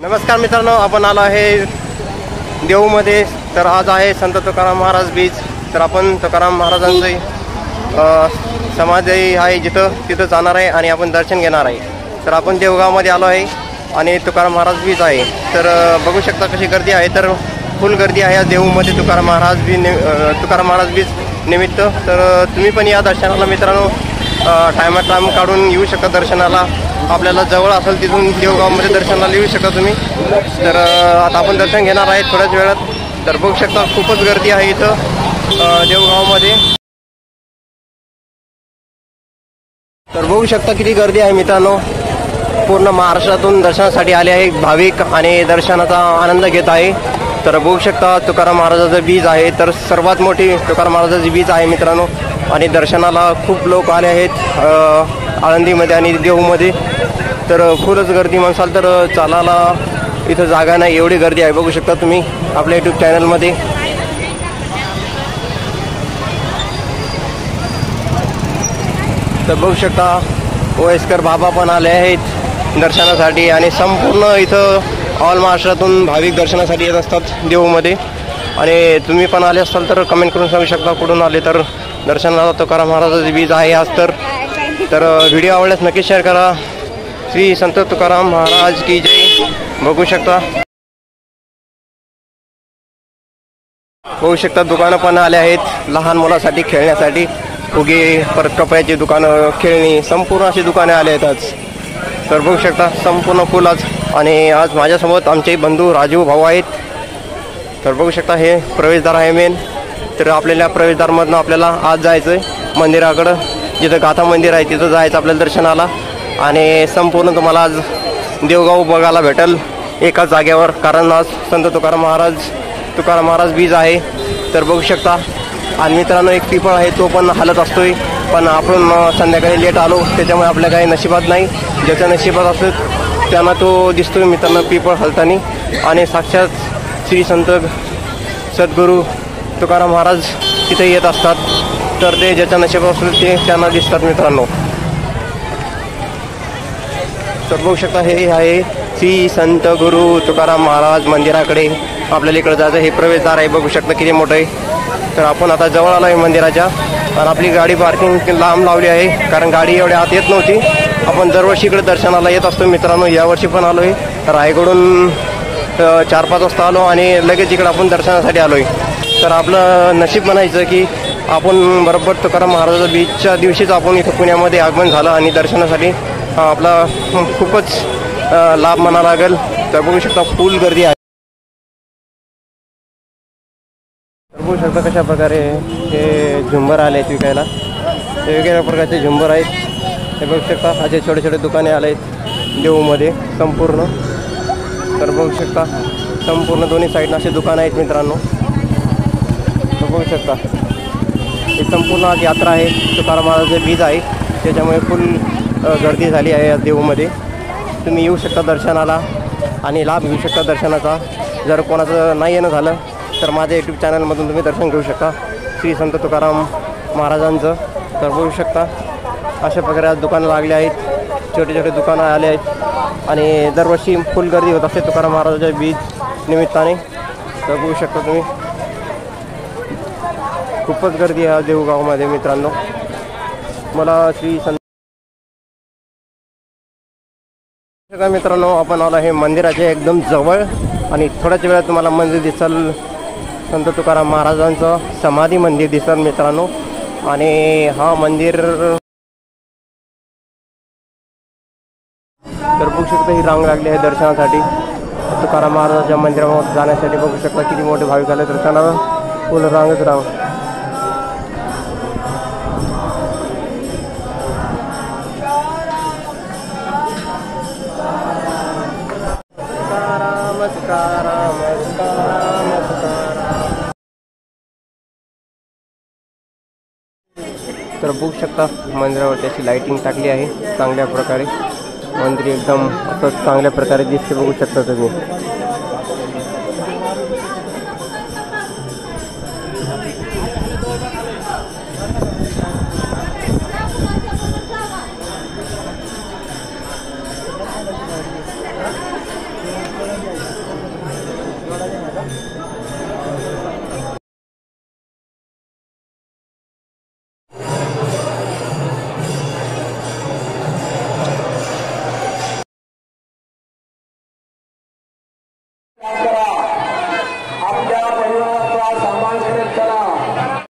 नमस्कार मित्रांनो, आपण आलो आहे देऊमध्ये. तर आज आहे संत तुकाराम महाराज बीज. तर आपण तुकाराम महाराजांचे समाधी आहे तिथं जाणार आहे आणि आपण दर्शन घेणार आहे. तर आपण देवगावमध्ये आलो आहे आणि तुकाराम महाराज बीज आहे. तर बघू शकता कशी गर्दी आहे. तर फुल गर्दी आहे देऊमध्ये तुकाराम महाराज बीज निमित्त. तर तुम्ही पण या दर्शनाला मित्रांनो टाइम काढून येऊ शकता दर्शनाला. आपल्याला जवळ असेल तिथून देवगावमध्ये दर्शनाला येऊ शकता तुम्ही. तर आता आपण दर्शन घेणार आहे थोड्याच वेळात. तर बघू शकता खूपच गर्दी आहे इथं देवगावमध्ये. तर बघू शकता किती गर्दी आहे मित्रांनो. पूर्ण महाराष्ट्रातून दर्शनासाठी आले आहे भाविक आणि दर्शनाचा आनंद घेत आहे. तर बघू शकता तुकाराम महाराजाचं बीज आहे. तर सर्वात मोठी तुकाराम महाराजाची बीज आहे मित्रांनो. आणि दर्शनाला खूप लोक आले आहेत आळंदीमध्ये आणि देऊमध्ये. तर खूपच गर्दी म्हणसाल तर चालायला इथं जागा नाही, एवढी गर्दी आहे. बघू शकता तुम्ही आपल्या यूट्यूब चॅनलमध्ये. तर बघू शकता वयस्कर बाबा पण आले आहेत दर्शनासाठी. आणि संपूर्ण इथं ऑल महाराष्ट्रातून भाविक दर्शनासाठी येत असतात देऊमध्ये. आणि तुम्ही पण आले असाल तर कमेंट करून सांगू शकता कुठून आले. तर दर्शनाला तुकाराम महाराजाची बीज आहे आज. तर व्हिडिओ आवडल्यास नक्की शेअर करा. श्री संत तुकाराम महाराज की जय. बघू शकता दुकानं पण आले आहेत लहान मुलासाठी खेळण्यासाठी. फुगे, परत कपड्याची दुकानं, खेळणी, संपूर्ण अशी दुकाने आले आहेत आज. तर बघू शकता संपूर्ण फुल आज. आणि आज माझ्यासोबत आमचे बंधू राजू भाऊ आहेत. तर बघू शकता हे प्रवेशद्वार आहे मेन. तर आपल्याला प्रवेशद्वारमधनं आपल्याला आज जायचं आहे मंदिराकडं, जिथं गाथा मंदिर आहे तिथं जायचं आपल्याला दर्शनाला. आणि संपूर्ण तुम्हाला आज देवगाव बघायला भेटेल एकाच जागेवर, कारण आज संत तुकाराम महाराज बीज आहे. तर बघू शकता. आणि मित्रांनो एक पिपळ आहे तो पण हालत असतोय, पण आपण संध्याकाळी लेट आलो त्याच्यामुळे आपल्या काही नशिबात नाही. ज्याच्या नशिबात असतो त्यांना तो दिसतोय मित्रांनो पिपळ हलतानी. आणि साक्षात श्री संत सद्गुरू तुकाराम महाराज तिथे येत असतात. तर ते ज्याच्या नशिबात असतो ते त्यांना दिसतात मित्रांनो. तर बघू शकता हे आहे श्री संत गुरु तुकाराम महाराज मंदिराकडे आपल्याला इकडे जायचं. हे प्रवेशद्वार आहे, बघू शकता किती मोठं आहे. तर आपण आता जवळ आलो आहे मंदिराच्या. आणि आपली गाडी पार्किंग लांब लावली आहे कारण गाडी एवढ्या आत येत नव्हती. आपण दरवर्षी इकडे दर्शनाला येत असतो मित्रांनो. यावर्षी पण आलो आहे रायगडून 4-5 वाजता आलो आणि लगेच इकडे आपण दर्शनासाठी आलो आहे. तर आपलं नशीब म्हणायचं की आपण बरोबर तुकाराम महाराजाच्या बीजच्या दिवशीच आपण इथं पुण्यामध्ये आगमन झालं आणि दर्शनासाठी आपला खूपच लाभ म्हणावा लागेल. तर बघू शकता फुल गर्दी आहे. तर बघू शकता कशा प्रकारे हे झुंबर आले आहेत विकायला. हे वेगवेगळ्या प्रकारचे झुंबर आहेत. हे बघू शकता असे छोटे छोटे दुकाने आले आहेत देऊमध्ये संपूर्ण. तर बघू शकता संपूर्ण दोन्ही साईडनं असे दुकानं आहेत मित्रांनो. तर बघू शकता ही संपूर्ण आज यात्रा आहे. तुकाराम महाराजाचे बीज आहे त्याच्यामुळे फुल गर्दी झाली आहे आज देऊमध्ये. तुम्ही येऊ शकता दर्शनाला आणि लाभ घेऊ शकता दर्शनाचा. जर कोणाचं नाही येणं झालं तर माझ्या यूट्यूब चॅनलमधून तुम्ही दर्शन घेऊ शकता श्री संत तुकाराम महाराजांचं. तर बघू शकता अशा प्रकारे आज दुकानं लागली आहेत, छोटे छोटे दुकानं आले आहेत. आणि दरवर्षी फुल गर्दी होत असते तुकाराम महाराजाच्या बीज निमित्ताने. तर बघू शकता तुम्ही खूपच गर्दी आहे देऊगावमध्ये मित्रांनो. मला श्री संत मित्रांनो आपण आलो आहे मंदिराच्या एकदम जवळ. आणि थोड्याच वेळात तुम्हाला मंदिर दिसेल संत तुकाराम महाराजांचं समाधी मंदिर दिसेल मित्रांनो. आणि हा मंदिर तर बघू शकता ही रांग लागली आहे दर्शनासाठी तुकाराम महाराजांच्या मंदिरामध्ये जाण्यासाठी. बघू शकता किती मोठे भाविक आले दर्शनाला. पूर्ण रांगच रांग. तर बघू शकता मंदिरावरती अशी लाइटिंग टाकली आहे चांगल्या प्रकारे. मंदिर एकदम असं चांगल्या प्रकारे दिसते बघू शकता तुम्ही. आपल्या परिवार